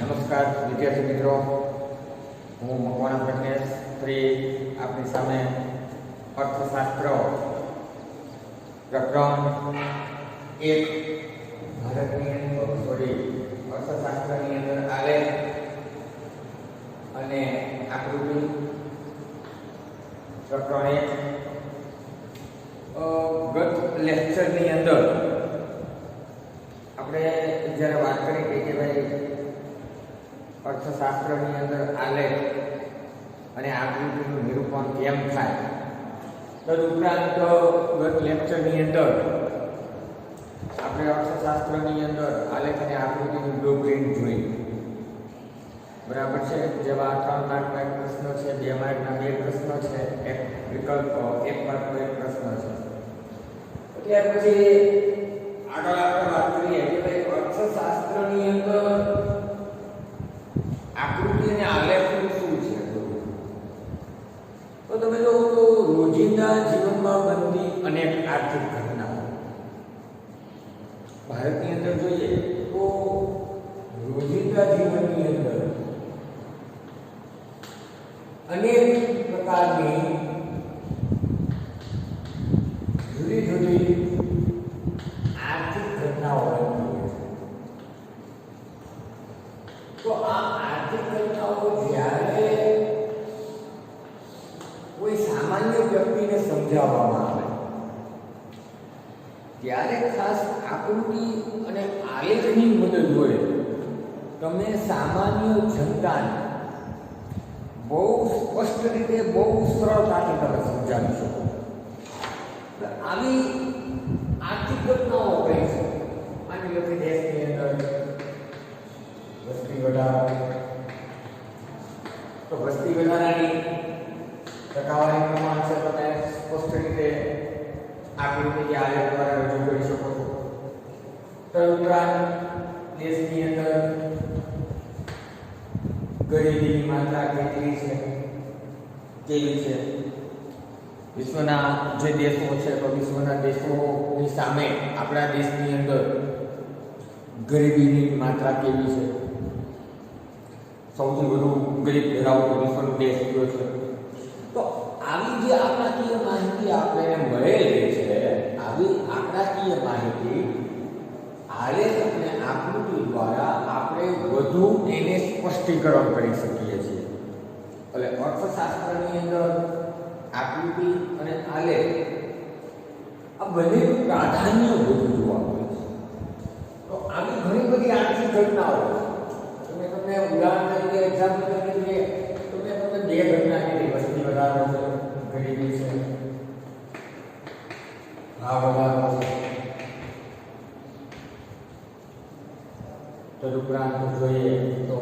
નમસ્કાર વિદ્યાર્થી મિત્રો, હું મકવાણા પ્રજ્ઞેશ ફરી આપની સામે અર્થશાસ્ત્ર પ્રકરણ 1 ભારતની અર્થશાસ્ત્રની અંદર આલેખ અને આકૃતિ પ્રકરણ 1 ગત લેક્ચરની અંદર આપણે જ્યારે વાત કરી કે ભાઈ અર્થશાસ્ત્રની અંદર આલેખ અને આકૃતિનું નિરૂપણ કેમ થાય, તદુપરાંત ગત લેક્ચરની અંદર આપણે અર્થશાસ્ત્રની અંદર આલેખ અને આકૃતિનું બ્લુપ્રિન્ટ જોઈ. બરાબર છે? જેમાં 3 માર્કનો એક પ્રશ્ન છે, 2 માર્કના 2 પ્રશ્નો છે, એક વિકલ્પ 1 માર્કનો એક પ્રશ્ન છે. ત્યાર પછી આગળ આપણે વાત કરીએ કે ભાઈ અર્થશાસ્ત્રની અંદર આકૃતિ અને આલેખનું શું છે. તો તમે જો રોજિંદા જીવનમાં બનતી અનેક આર્થિક ઘટનાઓ ભારતની અંદર જોઈએ તો રોજિંદા જીવનની અંદર અનેક પ્રકારની જુદી જુદી આર્થિક ઘટનાઓ બનતી હોય છે. તો આ આર્થિક ઘટનાઓ જ્યારે કોઈ સામાન્ય વ્યક્તિને સમજાવવામાં આવે ત્યારે ખાસ આકૃતિ અને આલેખની મદદ વડે તમે સામાન્ય જનતાને બહુ સ્પષ્ટ રીતે, બહુ સરળતાથી તમે સમજાવી શકો. આવી આર્થિક ઘટનાઓ કઈ છે? માની લો કે દેશની અંદર વસ્તી વધારો, તો વસ્તી વધારાની ટકાવારી પ્રમાણ છે તમે સ્પષ્ટ રીતે આકૃતિ કે આલેખ દ્વારા રજૂ કરી શકો છો. તદુપરાંત દેશની અંદર ગરીબીની માત્રા કેટલી છે, કેવી છે, વિશ્વના જે દેશો છે તો વિશ્વના દેશોની સામે આપણા દેશની અંદર ગરીબીની માત્રા કેવી છે, સૌથી વધુ ગરીબ ધરાવતો વિશ્વનો દેશ કયો છે. તો આવી જે આંકડાકીય માહિતી આપણને મળેલી છે, આવી આંકડાકીય માહિતી આલેખ અને આકૃતિ દ્વારા આપણે વધુ એને સ્પષ્ટીકરણ કરી શકીએ છીએ. એટલે અર્થશાસ્ત્રની અંદર આકૃતિ અને આલેખ આ બંનેનું પ્રાધાન્ય વધુ જોવા મળે છે. તો આવી ઘણી બધી આર્થિક ઘટનાઓ તમને ઉદાહરણ તરીકે એક્ઝામ્પલ તરીકે તમને 2 ઘટના કીધી, વસ્તી વધારો છે, ગરીબી છે, ભાવ વધારો છે. તદુપરાંત જોઈએ તો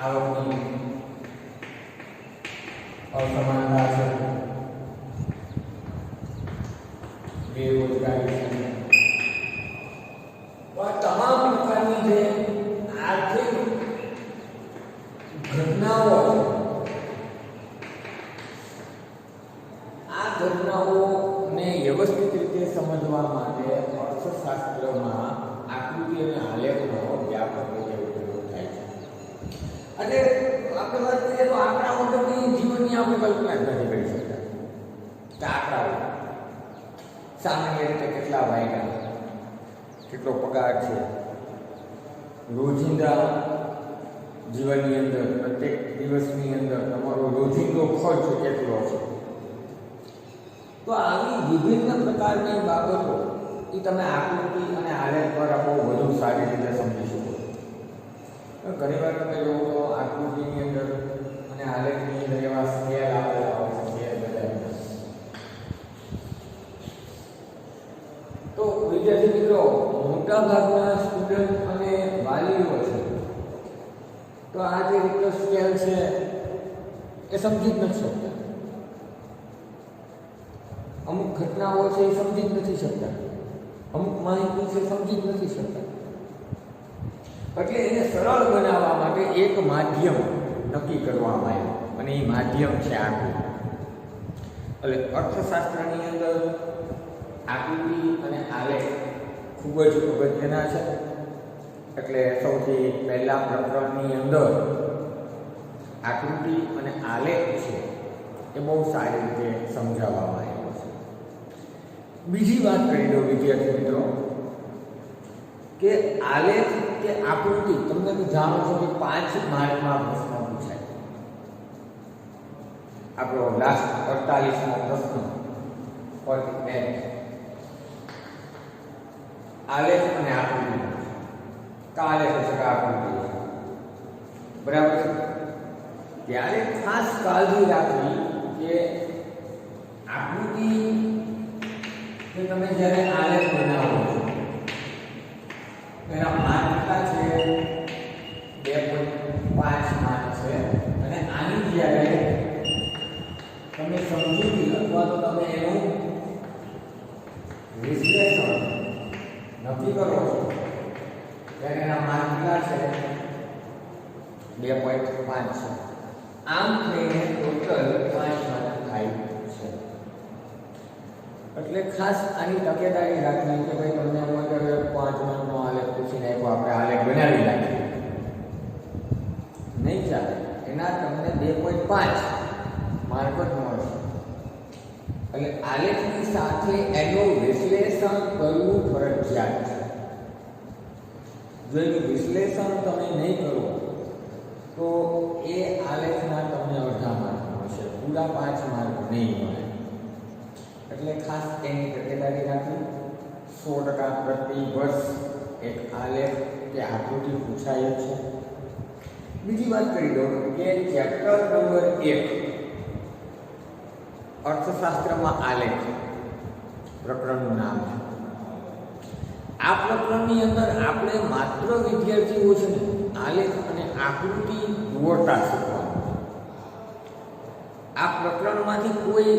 આવકની અસમાનતા છે, બેરોજગારી છે. તમામ પ્રકારની જે આર્થિક ઘટનાઓ છે, આ ઘટનાઓને વ્યવસ્થિત રીતે સમજવા માટે અર્થશાસ્ત્રમાં આકૃતિ અને આલેખનો વ્યાપક રીતે ઉપયોગ થાય છે. અને આપણે વાત કરીએ તો આંકડા વગરની જીવનની આપણે કલ્પના જ નથી કરી શકતા. કે આંકડાઓ સામાન્ય રીતે કેટલા વાગ્યા, કેટલો પગાર છે, રોજિંદા જીવનની અંદર પ્રત્યેક દિવસની અંદર તમારો રોજિંદો ખર્ચ કેટલો છે. તો આવી વિભિન્ન પ્રકારની બાબતો એ તમે આકૃતિ અને આલેખ દ્વારા બહુ વધુ સારી રીતે સમજી શકો છો. ઘણી વાર તમે જોવો તો આકૃતિની અંદર અને આલેખની અંદર એવા સ્કેલ આપેલા હોય છે, તો વિદ્યાર્થી મિત્રો મોટા ભાગના સ્ટુડન્ટ અને વાલીઓ છે તો આ જે રીતે સ્કેલ છે એ સમજી જ નથી શકતા. અમુક ઘટનાઓ છે એ સમજી જ નથી શકતા, અમુક માહિતી છે સમજી જ નથી શકતા. એટલે એને સરળ બનાવવા માટે એક માધ્યમ નક્કી કરવામાં આવ્યું અને એ માધ્યમ છે આકૃતિ. એટલે અર્થશાસ્ત્રની અંદર આકૃતિ અને આલેખ ખૂબ જ અગત્યના છે. એટલે સૌથી પહેલા પ્રકરણની અંદર આકૃતિ અને આલેખ છે એ બહુ સારી રીતે સમજાવવામાં આવ્યો છે. બીજી વાત કરી દો વિદ્યાર્થી મિત્રો કે આલેખ કે આકૃતિ તમને તો જાણો છો કે 5 માર્કમાં પ્રશ્ન પૂછાય. આપણો લાસ્ટ 48મો પ્રશ્ન પર આલેખ અને આકૃતિ આલેખ છે આકૃતિ બરાબર છે. ત્યારે ખાસ કાળજી રાખવી કે આકૃતિ કે તમે જ્યારે આલેખ બનાવો છો એના માર્ક કેટલા છે? 2.5 માર્ક છે. અને આની જ્યારે તમે સમજૂતી અથવા તો તમે એનું વિશ્લેષણ નક્કી કરો છો ત્યારે એના માર્ક કેટલા છે? 2.5 છે. આમ થઈને ટોટલ 5 માર્ક થાય છે. એટલે ખાસ આની તકેદારી રાખવી કે ભાઈ તમને અગર 5 માર્કનો આલેખ પૂછીને આપ્યો આપણે આલેખ બનાવી નાખીએ નહીં ચાલે. એના તમને 2.5 માર્ક જ મળશે. એટલે આલેખની સાથે એનું વિશ્લેષણ કરવું ફરજિયાત છે. જો એનું વિશ્લેષણ તમે નહીં કરો તો એ આલેખના તમને અડધા માર્ક મળશે, પૂરા 5 માર્ક નહીં મળે. એટલે ખાસ એની તકેદારી રાખવી. 100% પ્રતિ વર્ષ એક આલેખ કે આકૃતિ પૂછાય છે. બીજી વાત કરી દો કે ચેપ્ટર નંબર 1 અર્થશાસ્ત્રમાં આલેખ પ્રકરણનું નામ છે. આ પ્રકરણની અંદર આપણે માત્ર વિદ્યાર્થીઓ છે ને આલેખ અને આકૃતિ દોરતા શીખવાનું છે. આ પ્રકરણમાંથી કોઈ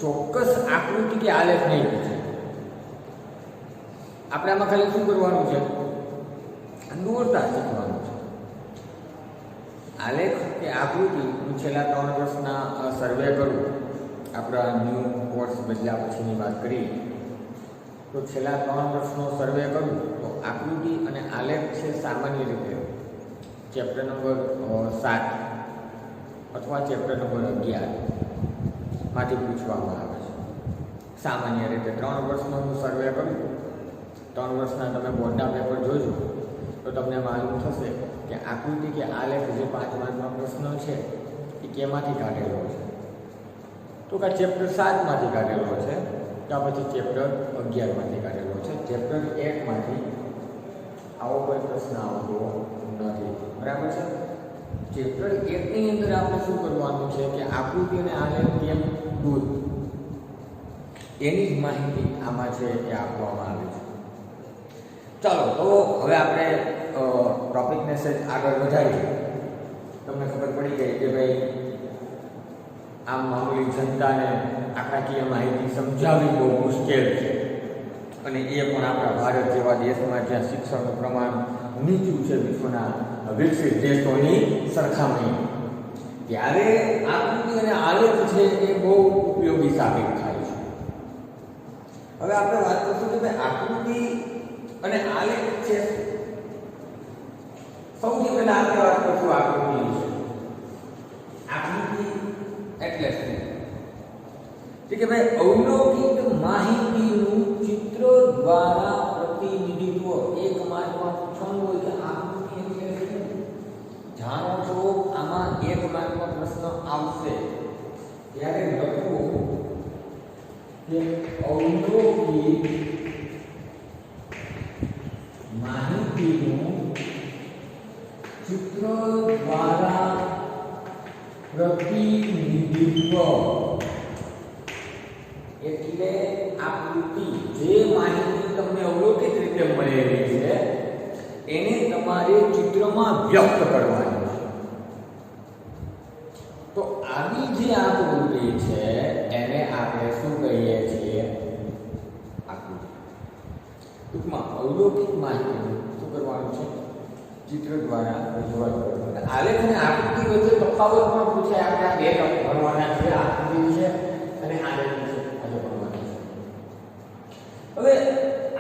ચોક્કસ આકૃતિ કે આલેખ નહીં પૂછે. આપણે આમાં ખાલી શું કરવાનું છે? દોરતા શીખવાનું છે. આલેખ કે આકૃતિ હું છેલ્લા 3 વર્ષના સર્વે કરું, આપણા ન્યૂ કોર્સ બદલ્યા પછીની વાત કરીએ તો છેલ્લા 3 વર્ષનો સર્વે કરું તો આકૃતિ અને આલેખ છે સામાન્ય રીતે ચેપ્ટર નંબર 7 અથવા ચેપ્ટર નંબર 11 માંથી પૂછવામાં આવે છે. સામાન્ય રીતે 3 વર્ષનો હું સર્વે કરું, 3 વર્ષના તમે બોર્ડના પેપર જોજો તો તમને માલુમ થશે કે આકૃતિ કે આલેખ જે 5 માર્કનો પ્રશ્ન છે એ કેમાંથી કાઢેલો છે. તો કે ચેપ્ટર 7 માંથી કાઢેલો છે, ત્યાર પછી ચેપ્ટર 11 માંથી કાઢેલો છે. ચેપ્ટર 1 માંથી આવો કોઈ પ્રશ્ન આવતો નથી. બરાબર છે. ચેપ્ટર 1 ની અંદર આપણે શું કરવાનું છે કે આકૃતિ અને આલેખ કેમ દૂર એની જ માહિતી આમાં છે એ આપવામાં આવે છે. ચાલો તો હવે આપણે ટોપિકને સેજ આગળ વધારીએ. તમને ખબર પડી ગઈ કે ભાઈ આમ મામૂલી જનતાને આંકડાકીય માહિતી સમજાવવી બહુ મુશ્કેલ છે અને એ પણ આપણા ભારત જેવા દેશમાં જ્યાં શિક્ષણનું પ્રમાણ નીચું છે વિશ્વના વિકસિત દેશોની સરખામણી, ત્યારે આકૃતિ અને આલેખ છે એ બહુ ઉપયોગી સાબિત થાય છે. હવે આપણે વાત કરશું કે ભાઈ આકૃતિ અને આલેખ છે. સૌથી પહેલા આપણે વાત કરશું આકૃતિ વિશે. આકૃતિ એટલે શું? કે ભાઈ અવલોકિત માહિતીનું ચિત્ર દ્વારા પ્રતિનિધિત્વ. એક માર્કમાં પૂછવાનું હોય કે આકૃતિ એટલે શું? જાણો છો આમાં 1 માર્કનો પ્રશ્ન આવશે ત્યારે લખવું કે અવલોકિત માહિતીનું ચિત્ર દ્વારા પ્રતિનિધિત્વ. એટલે આકૃતિ જે માહિતી તમને અવલોકિત રીતે મળેલી છે એને તમારે ચિત્રમાં વ્યક્ત કરવાની છે. તો આવી જે આકૃતિ છે એને આપણે શું કહીએ છીએ? આકૃતિ. ટૂંકમાં અવલોકિત માહિતી શું કરવાનું છે? ચિત્ર દ્વારા રજૂઆત કરવાની. આલેખ અને આકૃતિ વચ્ચે તફાવત પણ પૂછાય. આપણે આ બે ટોપિક ભણવાના છે, આકૃતિ વિશે અને આલેખ વિશે આજે ભણવાના છે. હવે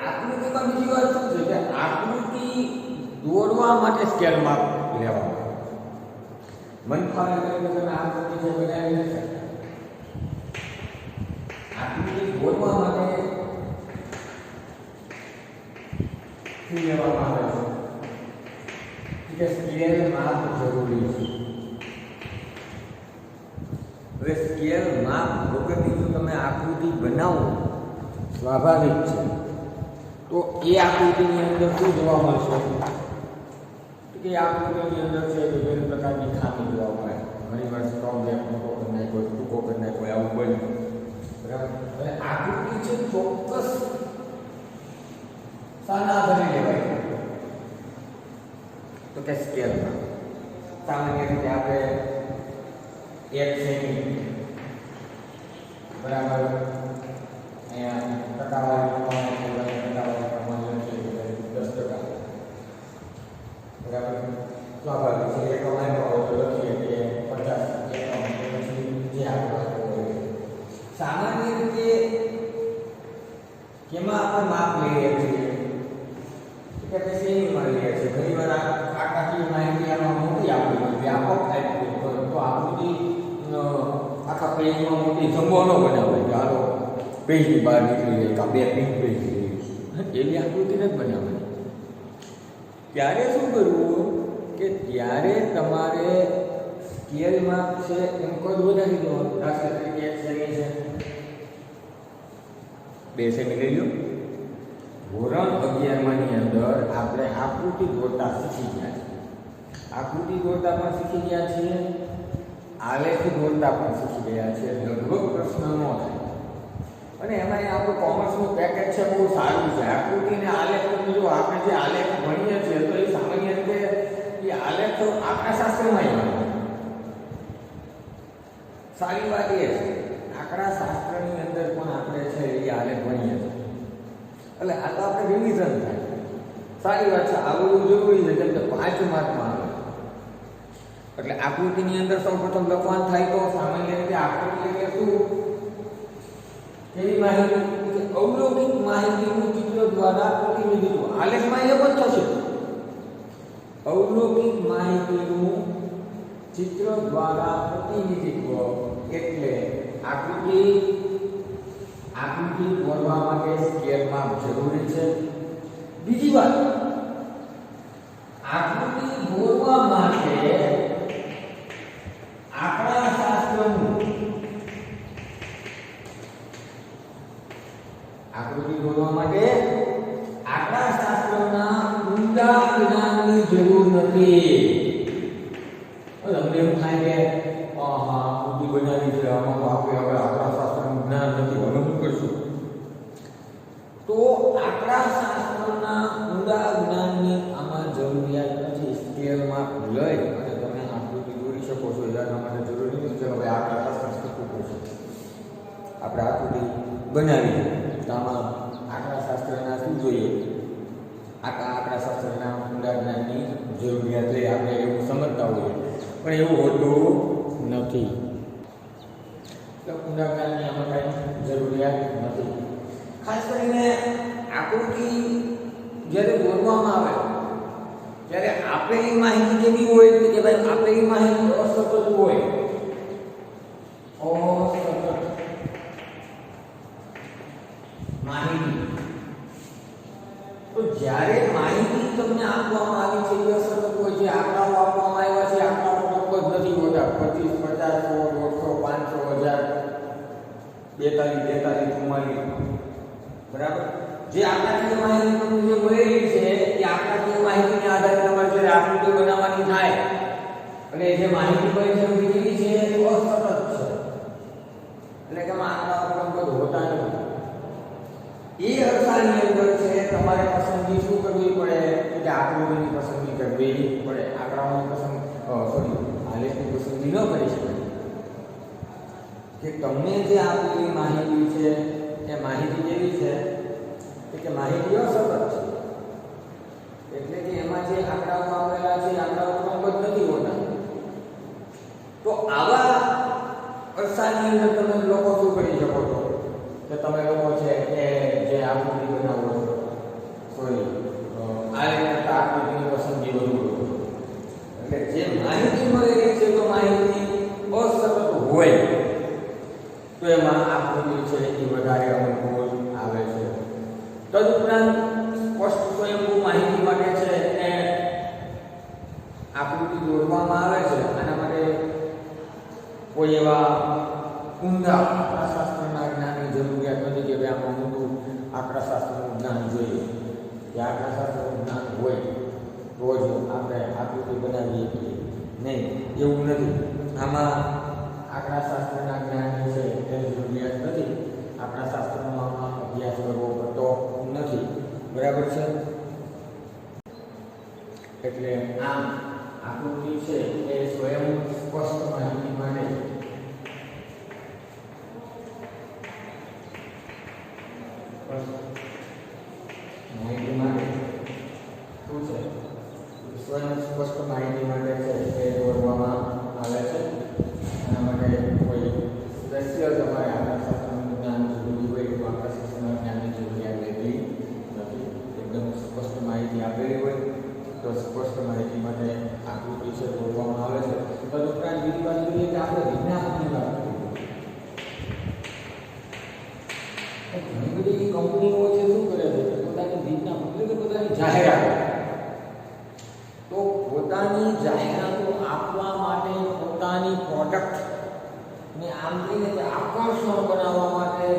આકૃતિમાં બીજી વાત શું છે કે આકૃતિ દોરવા માટે સ્કેલ માપ લેવામાં મન ફાવે એટલે તમે આકૃતિ જે બનાવી છે આકૃતિ દોરવા માટે શું લેવામાં આવે છે કે સ્કેલ માપ જરૂરી છે. હવે સ્કેલ માપ વગરની જો તમે આકૃતિ બનાવો સ્વાભાવિક છે તો એ આકૃતિની અંદર શું જોવા મળશે કે આકૃતિની અંદર છે વિવિધ પ્રકારની ખામી જોવા મળે. ઘણી વાર સ્ટ્રોંગ ગેપ મોટો કરી નાખ્યો, ટૂંકો કરી નાખ્યો, આવું બન્યું. બરાબર. અને આકૃતિ છે ચોક્કસ શાના આધારે લેવાય તો કે સ્કેલમાં. સામાન્ય રીતે આપણે 1 સેમી બરાબર અહીંયા ટકાવારી પ્રમાણે છે 10%. બરાબર. સ્વાભાવિક છે એક કમાઈનો હોય તો લખીએ કે 50 એકમ પછી જે આપણે સામાન્ય રીતે કેમાં આપણે માપ લઈએ છીએ કે પછી મળી રહે છે. ઘણી વાર આકાશી માહિતી આમાં મોટી આપણી વ્યાપક થાય તો આકૃતિ આખા પેજમાં મોટી જમ્બો ન બનાવે કે હાલો પેજની બહાર નીકળી જાય કાં 2 પિંક પેજ એવી આકૃતિ નથી બનાવવાની. ત્યારે શું કરવું કે ત્યારે તમારે સ્કેલ માપ છે એમ કદ વધારી દો. દાખલા તરીકે 1 સેમી છે 2 સેમી લઈ લો. ધોરણ 11 ની અંદર આપણે આકૃતિ દોરતા શીખી ગયા છીએ. આકૃતિ દોરતા પણ શીખી ગયા છીએ, આલેખ દોરતા પણ શીખી ગયા છીએ. લગભગ પ્રશ્ન ન થાય. અને એમાં આપણું કોમર્સનું પેકેજ છે બહુ સારું છે. આકૃતિ અને આલેખ જો આપણે જે આલેખ ભણીએ છીએ તો એ સામાન્ય રીતે એ આલેખ આંકડાશાસ્ત્રમાં આવે. સારી વાત એ છે આંકડાશાસ્ત્રની અંદર પણ આપણે છે એ આલેખ ભણીએ છીએ. એટલે આ તો આપણે રિવિઝન થાય. સારી વાત છે, આવડવું જરૂરી છે કેમ કે 5 માર્કમાં આવે. એટલે આકૃતિની અંદર સૌપ્રથમ લખવાનું થાય તો સામાન્ય રીતે આકૃતિ એટલે શું એવી માહિતી અવલૌકિક માહિતીનું ચિત્ર દ્વારા પ્રતિનિધિત્વ. આલેખમાં એ પણ થશે અવલૌકિક માહિતીનું ચિત્ર દ્વારા પ્રતિનિધિત્વ. એટલે આકૃતિ દોરવા માટે સ્કેલ માપ જરૂરી છે. બીજી વાત, આકૃતિ દોરવા માટે આંકડાશાસ્ત્રનું ઊંડા જ્ઞાનની જરૂર નથી. તમને એમ થાય કે આકૃતિ બનાવી છે આમાં તો આપણે હવે આંકડાશાસ્ત્રનું જ્ઞાન નથી, હવે શું કરશું? તો આંકડાશાસ્ત્રના ઊંડા જ્ઞાનની આમાં જરૂરિયાત નથી. સ્કેલ માપ લઈ અને તમે આકૃતિ દોરી શકો છો. એના માટે જરૂરી નથી કે હવે આંકડાશાસ્ત્ર શીખવું પડશે. આપણે આકૃતિ બનાવી તો આમાં આંકડાશાસ્ત્રના શું જોઈએ? આંકડાશાસ્ત્રના ઊંડા જ્ઞાનની જરૂરિયાત લઈ આપણે એવું સમજતા હોઈએ, પણ એવું હોતું નથી. તો ઊંડા જ્ઞાનની આમાં કાંઈ જરૂરિયાત નથી. ખાસ કરીને આકૃતિ જ્યારે દોરવામાં આવે ત્યારે આપેલી માહિતી જેવી હોય કે ભાઈ આપેલી માહિતી અસતત હોય, માહિતી તો જ્યારે માહિતી તમને આપવામાં આવી છે એ અસતત હોય છે. આંકડાઓ આપવામાં આવ્યા છે, આંકડાઓ લગભગ નથી હોતા 25, 50, 100, 100, 500, 1000, 42, 43, 44 બરાબર. જે આંકડાકીય માહિતી તમને જે મળેલી છે એ આંકડાકીય માહિતીના આધારે તમારે જ્યારે આકૃતિ બનાવવાની થાય અને જે માહિતી મળી છે કેટલી છે અસતત છે. એટલે કે આંકડાઓ લગભગ હોતા નથી. એ અર્થાની અંદર છે તમારે પસંદગી શું કરવી પડે કે આકૃતિની પસંદગી કરવી પડે. આંકડાઓની આલેખની પસંદગી ન કરી શકાય. કે તમને જે આપેલી માહિતી છે એ માહિતી કેવી છે કે માહિતી અસતત છે. એટલે કે એમાં જે આંકડાઓ આપેલા છે આંકડાઓ ક્રમબદ્ધ નથી હોતા. તો આવા અરસાની અંદર તમે લોકો શું કરી શકો છો કે તમે લોકો છે કે જે આકૃતિ બનાવો છો આલેખ કરતા આકૃતિની પસંદગી વધુ એટલે જે માહિતી મળેલી છે તો માહિતી અસતત હોય તો એમાં આકૃતિ છે એ વધારે અનુકૂળ આવે છે. તદુપરાંત સ્પષ્ટ સ્વયંભૂ માહિતી માટે છે એ આકૃતિ દોરવામાં આવે છે. આના માટે કોઈ એવા ઊંડા આંકડાશાસ્ત્રના જ્ઞાનની જરૂરિયાત નથી કે ભાઈ આમાં ઊંડું આંકડાશાસ્ત્રનું જ્ઞાન જોઈએ. કે આંકડાશાસ્ત્રનું જ્ઞાન હોય તો જ આપણે આકૃતિ બનાવીએ છીએ, નહીં એવું નથી. આમાં આંકડાશાસ્ત્રના જ્ઞાનની છે એની જરૂરિયાત નથી. આંકડાશાસ્ત્રનો આમાં અભ્યાસ કરવો પડતો નથી. બરાબર છે? એટલે આમ આકૃતિ છે એ સ્વયં સ્પષ્ટ માહિતી માટે શું છે? સ્વયં સ્પષ્ટ માહિતી માટે છે એ દોરવામાં આવે છે. એના માટે કોઈ સ્પેશિયલ તમારે આંકડાશાસ્ત્રનું જ્ઞાન જરૂરી હોય તો આંકડાશાસ્ત્રના જ્ઞાનની જરૂરિયાત રહેતી નથી. એકદમ સ્પષ્ટ માહિતી આપેલી હોય તો સ્પષ્ટ માહિતી માટે આકૃતિ છે દોરવામાં આવે છે. તદુપરાંત બીજી વાત જોઈએ કે આપણે વિજ્ઞાપનની વાત કરીએ. ઘણી બધી કંપનીઓ છે શું કરે છે પોતાની વિજ્ઞાપન એટલે પોતાની જાહેરાત, તો પોતાની જાહેરાતો આપવા માટે પોતાની પ્રોડક્ટ ને આમ કહીને કે આકર્ષણ બનાવવા માટે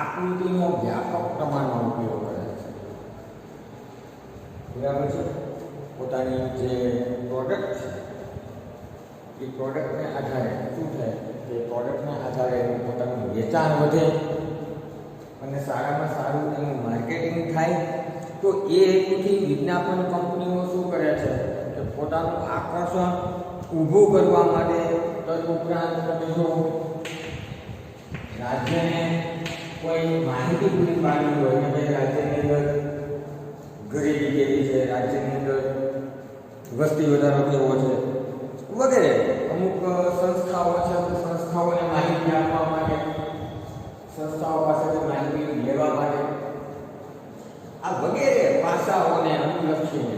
આકૃતિનો વ્યાપક પ્રમાણમાં ઉપયોગ કરે છે. બરાબર છે? પોતાની જે પ્રોડક્ટ છે એ પ્રોડક્ટને આધારે શું થાય કે પ્રોડક્ટના આધારે પોતાનું વેચાણ વધે અને સારામાં સારું એનું માર્કેટિંગ થાય. તો એ હેતુથી વિજ્ઞાપન કંપનીઓ શું કરે છે કે પોતાનું આકર્ષણ ઊભું કરવા માટે તદુપરાંત તમે જો રાજ્યને કોઈ માહિતી પૂરી પાડવી હોય કે ભાઈ રાજ્યની અંદર ગરીબી કેવી છે, રાજ્યની અંદર વસ્તી વધારો કેવો છે વગેરે અમુક સંસ્થાઓ છે, સંસ્થાઓને માહિતી આપવા માટે, સંસ્થાઓ પાસેથી માહિતી લેવા માટે આ વગેરે પાસાઓને અનુલક્ષીને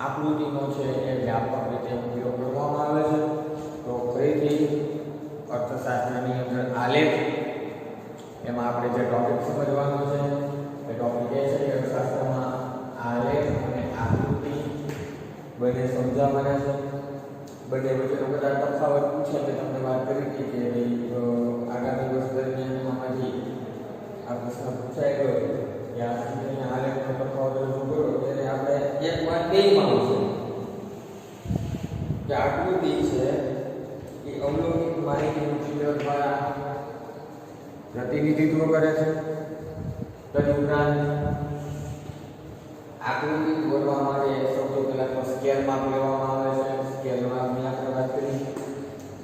આકૃતિનો છે એ વ્યાપક રીતે ઉપયોગ કરવામાં આવે છે. તો ફરીથી અર્થશાસ્ત્રની અંદર આલેખ, એમાં આપણે જે ટોપિક સમજવાનો છે એ ટોપિક એ છે કે અર્થશાસ્ત્રમાં આલેખ અને આકૃતિ બંને સમજાવવાના છે. બંને વચ્ચેનો બધા તફાવત પૂછે કે તમને વાત કરી હતી કે આગામી વર્ષ દરમિયાન આમાંથી આ પ્રશ્ન પૂછાઈ ગયો કે આ સ્થિતિના આલેખનો તફાવત રજૂ કરો ત્યારે આપણે એક વાત બેમાં આવશે કે આકૃતિ છે એ અવલોકિત માહિતીનું ચિત્ર દ્વારા પ્રતિનિધિત્વ કરે છે. તદુપરાંત આકૃતિ દોરવા માટે સૌથી પહેલા તો સ્કેલ માપ લેવામાં આવે છે. સ્કેલ માપની આપણે વાત કરી.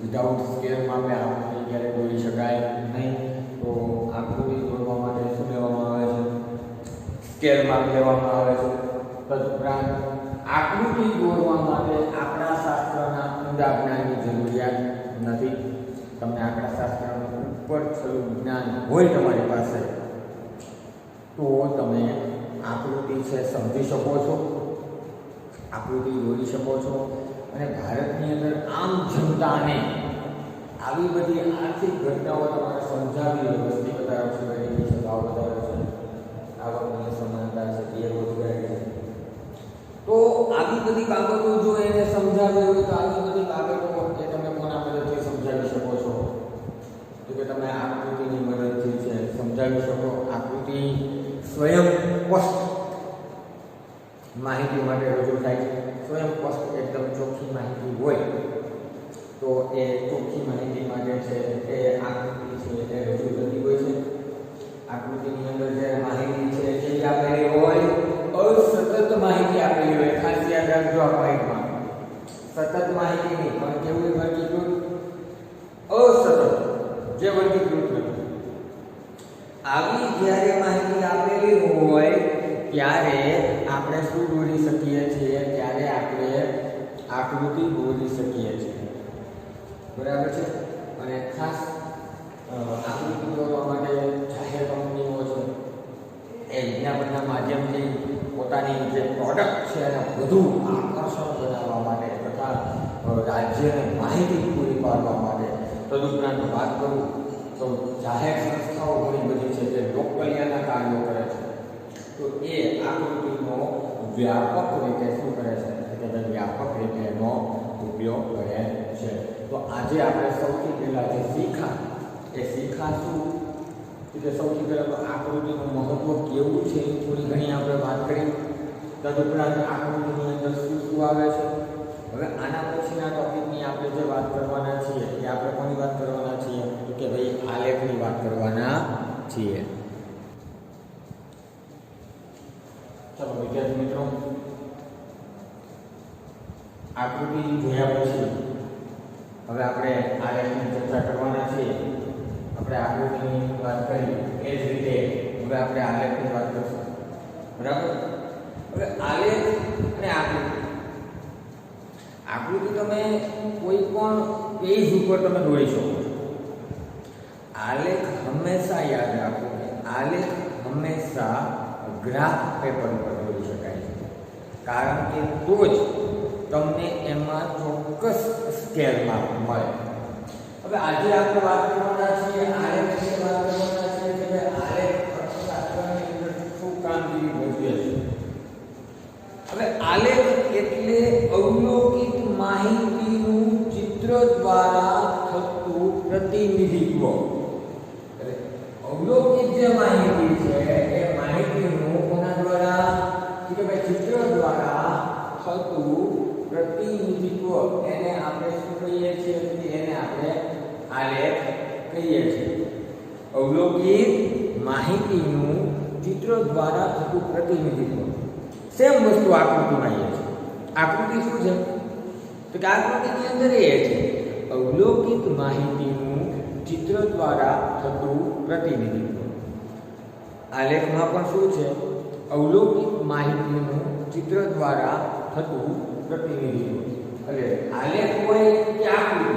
વિધાઉટ સ્કેલ માપે આકૃતિ ક્યારે દોરી શકાય નહીં. તો આકૃતિ દોરવા માટે શું લેવામાં આવે છે? સ્કેલ માપ લેવામાં આવે છે. તદુપરાંત આકૃતિ દોરવા માટે આંકડાશાસ્ત્રના ઊંડા જ્ઞાનની જરૂરિયાત નથી. તમને આંકડાશાસ્ત્રનું ઉપર છેલ્લું જ્ઞાન હોય તમારી પાસે તો તમે આકૃતિ છે સમજી શકો છો, આકૃતિ દોરી શકો છો. અને ભારતની અંદર આમ જનતાને આવી બધી આર્થિક ઘટનાઓ તમારે સમજાવી, વસ્તી વધારો છે, ગરીબી છે, ભાવ વધારો છે, આવકની સમાનતા છે, બેરોજગારી છે, તો આવી બધી બાબતો જો એને સમજાવી હોય તો આવી બધી બાબતો એ તમે કોના મદદથી સમજાવી શકો છો? તો કે તમે આકૃતિની મદદથી છે સમજાવી શકો. આકૃતિ સ્વયં સ્પષ્ટ માહિતી માટે રજૂ થાય છે. સ્વયં સ્પષ્ટ એકદમ ચોખ્ખી માહિતી હોય તો એ ચોખ્ખી માહિતી માટે છે એ આકૃતિ છે એ રજૂ થતી હોય છે. આકૃતિની અંદર જે માહિતી છે જે આપેલી હોય, અસતત માહિતી આપેલી હોય. ખાસ યાદ રાખજો આ પોઈન્ટમાં, સતત માહિતી નહીં પણ કેવું વર્ગીકૃત, અસતત જે વર્ગીકૃત નથી. આવી જ્યારે માહિતી આપેલી હોય ત્યારે આપણે શું દોરી શકીએ છીએ? ત્યારે આપણે આકૃતિ દોરી શકીએ છીએ. બરાબર છે? અને ખાસ આકૃતિ દોરવા માટે જાહેર કંપનીઓ છે એ વિજ્ઞાપનના માધ્યમથી પોતાની જે પ્રોડક્ટ છે એને વધુ આકર્ષણ બનાવવા માટે તથા રાજ્યને માહિતી પૂરી પાડવા માટે તદુપરાંત વાત કરું તો જાહેર સંસ્થાઓ ઘણી બધી છે જે લોકકલ્યાણના કાર્યો કરે છે તો એ આકૃતિનો વ્યાપક રીતે શું કરે છે કે વ્યાપક રીતે એનો ઉપયોગ કરે છે. તો આજે આપણે સૌથી પહેલા જે શીખા એ શીખા શું કે સૌથી પહેલા તો આકૃતિનું મહત્વ કેવું છે એ થોડી ઘણી આપણે વાત કરી. તદુપરાંત આકૃતિની અંદર શું શું આવે છે. હવે આના પછીના ટોપિકની આપણે જે વાત કરવાના છીએ એ આપણે કોની વાત કરવાના છીએ તો કે ભાઈ આલેખની વાત કરવાના છીએ. ચલો વિદ્યાર્થી મિત્રો, આકૃતિ જોયા પછી હવે આપણે આલેખની ચર્ચા કરવાના છીએ. આપણે આકૃતિની વાત કરી એ જ રીતે હવે આપણે આલેખની વાત કરશું. બરાબર. હવે આલેખ અને આકૃતિ તમે કોઈ પણ પેજ ઉપર તમે દોરી શકો છો. આલેખ હંમેશા યાદ રાખો કે આલેખ હંમેશા ગ્રાફ પેપર ઉપર દોરી શકાય છે, કારણ કે તો જ તમને એમાં ચોક્કસ સ્કેલમાં મળે. હવે આજે આપણે વાત કરવાના છીએ આલેખ વિશે વાત કરવાના છીએ કે આલેખ અર્થશાસ્ત્રની અંદર શું કામગીરી ભજવે છે. હવે આલેખ એટલે અવલોકિત માહિતીનું ચિત્ર દ્વારા થતું પ્રતિનિધિત્વ. અવલોકિત જે માહિતી છે એ માહિતીનું કોના દ્વારા કે ભાઈ ચિત્ર દ્વારા થતું પ્રતિનિધિત્વ એને આપણે શું કહીએ છીએ એને આપણે આલેખ કહીએ છીએ. અવલોકિત માહિતીનું ચિત્ર દ્વારા થતું પ્રતિનિધિત્વ. સેમ વસ્તુ આકૃતિમાં એ છે. આકૃતિ શું છે તો કે આકૃતિની અંદર એ છે અવલોકિત માહિતીનું ચિત્ર દ્વારા થતું પ્રતિનિધિત્વ. આલેખમાં પણ શું છે અવલોકિત માહિતીનું ચિત્ર દ્વારા થતું પ્રતિનિધિત્વ. એટલે આલેખ હોય કે આકૃતિ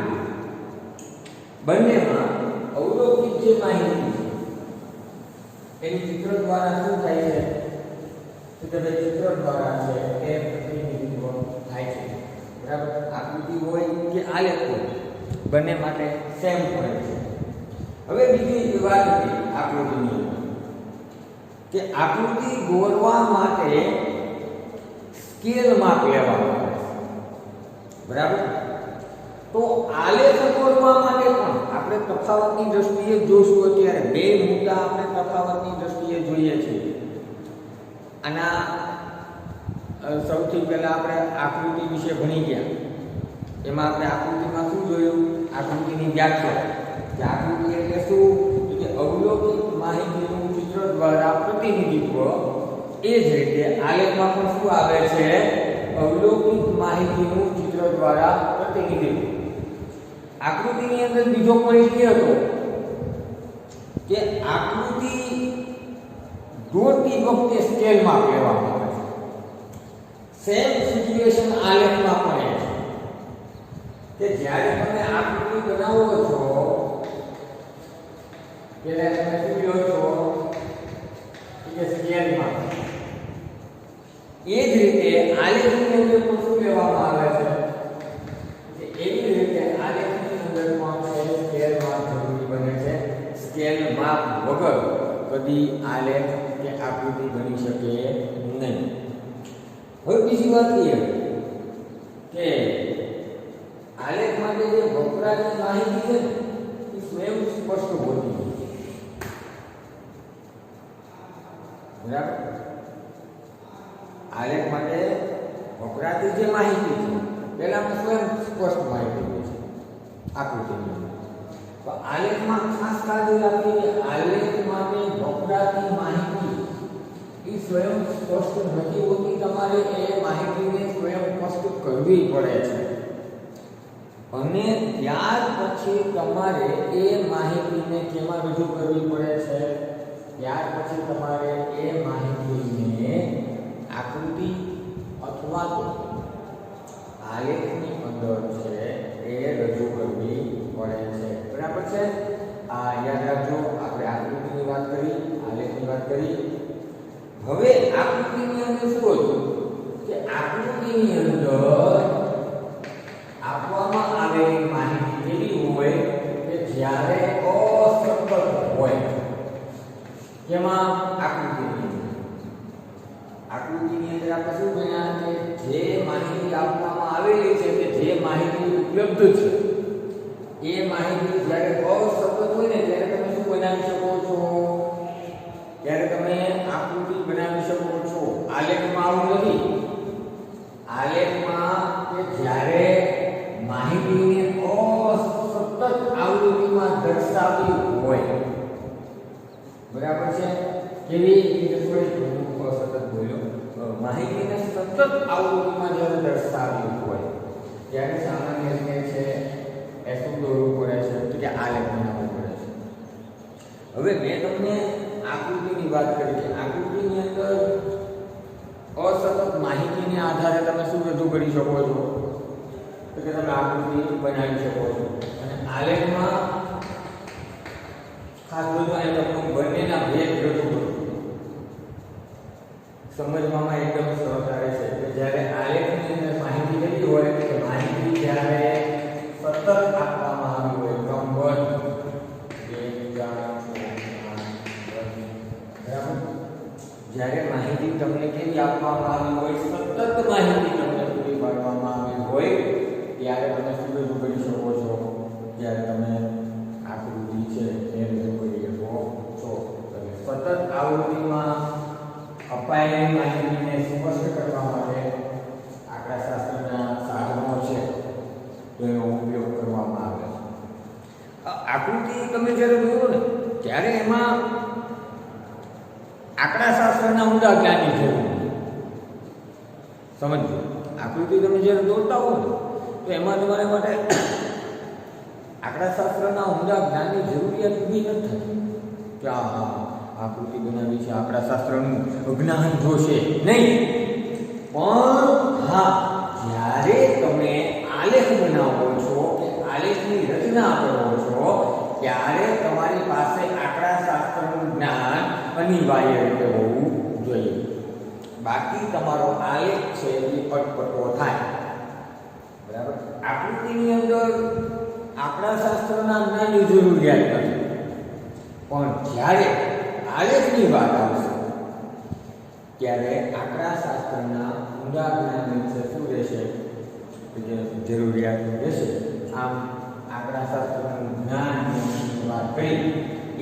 બંનેમાં અવલોકિત જે માહિતી છે એની ચિત્ર દ્વારા શું થાય છે તો કે ચિત્ર દ્વારા છે એ પ્રતિનિધિત્વ થાય છે. બરાબર. આકૃતિ હોય કે આલેખ હોય બંને માટે સેમ હોય છે. હવે બીજી વાત હતી આકૃતિની કે આકૃતિ દોરવા માટે સ્કેલ માપ લેવામાં આવે છે. બરાબર. તો આલેખ દોરવા માટે પણ આપણે તફાવતની દ્રષ્ટિએ જોશું. અત્યારે બે મુદ્દા આપણે તફાવતની દ્રષ્ટિએ જોઈએ છીએ. આના સૌથી પહેલા આપણે આકૃતિ વિશે ભણી ગયા. એમાં આપણે આકૃતિમાં શું જોયું આકૃતિની વ્યાખ્યા કે આકૃતિ એટલે શું કે અવલોકિત માહિતીનું ચિત્ર દ્વારા પ્રતિનિધિત્વ. એ જ રીતે આલેખમાં પણ શું આવે છે અવલોકિત માહિતીનું ચિત્ર દ્વારા પ્રતિનિધિત્વ. આકૃતિની અંદર બીજો પોઈન્ટ એ હતો કે આકૃતિ દોરતી વખતે સ્કેલમાં લેવામાં આવે છે. સેમ સિચ્યુએશન આલેખમાં પણ છે કે જ્યારે તમે આકૃતિ બનાવો છો ત્યારે તમે શું લો છો કે સ્કેલમાં. એ જ રીતે આલેખની અંદર પણ શું લેવામાં આવે છે કે એવી રીતે આલેખની અંદર પણ સ્કેલમાં જરૂરી બને છે. સ્કેલ માપ વગર કદી આલેખ કે આકૃતિ બની શકે નહીં. હવે બીજી વાત એ કે આલેખ માટે જે વપરાશની માહિતી છે એ સ્વયં સ્પષ્ટ હોતી નથી. બરાબર. આલેખ માટે વપરાતી જે માહિતી છે પહેલામાં સ્વયં સ્પષ્ટ માહિતી હોય છે આકૃતિની. તો આલેખમાં ખાસ કાળજી રાખવી કે આલેખ માટે વપરાતી માહિતી એ સ્વયં સ્પષ્ટ નથી હોતી. તમારે એ માહિતીને સ્વયં સ્પષ્ટ કરવી પડે છે અને ત્યાર પછી તમારે એ માહિતીને કેમાં રજૂ કરવી પડે છે. ત્યાર પછી તમારે એ માહિતીને આકૃતિ અથવા તો આલેખની અંદર છે એ રજૂ કરવી પડે છે. બરાબર છે. આ યાદ રાખજો. આપણે આકૃતિની વાત કરી, આલેખની વાત કરી. હવે આકૃતિની અંદર શું હતું આકૃતિની અંદર આપવામાં આવેલી માહિતી કેવી હોય કે જ્યારે અસતત હોય. કેમાં? આકૃતિની અંદર આપણે શું ભણ્યા કે જે માહિતી આપવામાં આવેલી છે કે જે માહિતી ઉપલબ્ધ છે એ માહિતી જ્યારે અસતત હોય ને ત્યારે તમે શું બનાવી શકો છો? ત્યારે તમે આકૃતિ બનાવી શકો છો. આલેખમાં આવું નથી. આલેખમાં કે જ્યારે માહિતીને અસતત આવૃત્તિમાં દર્શાવવી હોય, બરાબર છે? કેવી રીતે? સતત બોલ્યો. માહિતીને સતત આવૃત્તિમાં જ્યારે દર્શાવવી હોય ત્યારે સામાન્ય રીતે છે એ શું દોરવું પડે છે? તો કે આલેખ બનાવવું પડે છે. હવે મેં તમને આકૃતિની વાત કરી કે આકૃતિની અંદર અસતત માહિતીને આધારે તમે શું રજૂ કરી શકો છો? તો કે તમે આકૃતિ બનાવી શકો છો. અને આલેખમાં ખાસ બધું અહીં તમને બંનેના ભેદ રજૂ કરું. સમજવામાં એકદમ સરળતા રહેશે કે જ્યારે આલેખની અંદર માહિતી કેવી હોય કે માહિતી જ્યારે સતત આપવામાં આવી હોય ક્રમબદ્ધ જ્યારે માહિતી તમને કેવી આપવામાં આવી હોય, સતત માહિતી તમને પૂરી પાડવામાં આવી હોય ત્યારે તમે શું રજૂ કરી શકો છો? ત્યારે તમે આકૃતિ છે એ રજૂ કરી શકો છો. સતત આવૃત્તિમાં અપાયેલી માહિતીને સ્પષ્ટ કરવા માટે આંકડાશાસ્ત્રના સાધનો છે તેનો ઉપયોગ કરવામાં આવે છે. આકૃતિ તમે જ્યારે દોરો ને ત્યારે એમાં આંકડાશાસ્ત્રના ઊંડા જ્ઞાનની જરૂર સમજો. આકૃતિ તમે જ્યારે દોરતા હો ને તો એમાં તમારા માટે આંકડાશાસ્ત્રના ઊંડા જ્ઞાનની જરૂરિયાત ઊભી નથી થતી કે આકૃતિ બનાવી છે આંકડાશાસ્ત્રનું જ્ઞાન જોશે નહીં. પણ હા, જ્યારે તમે આલેખ બનાવો છો કે આલેખની રચના કરો છો ત્યારે તમારી પાસે આંકડાશાસ્ત્રનું જ્ઞાન અનિવાર્ય રીતે હોવું જોઈએ. બાકી તમારો આલેખ છે એ પટપટો થાય. બરાબર? આકૃતિની અંદર આંકડાશાસ્ત્રના જ્ઞાનની જરૂરિયાત નથી. પણ જ્યારે આલેખની વાત આવશે ત્યારે આંકડાશાસ્ત્રના ઊંડા જ્ઞાનની શું રહેશે? જરૂરિયાત રહેશે. આમ આંકડાશાસ્ત્રનું જ્ઞાનની વાત કરી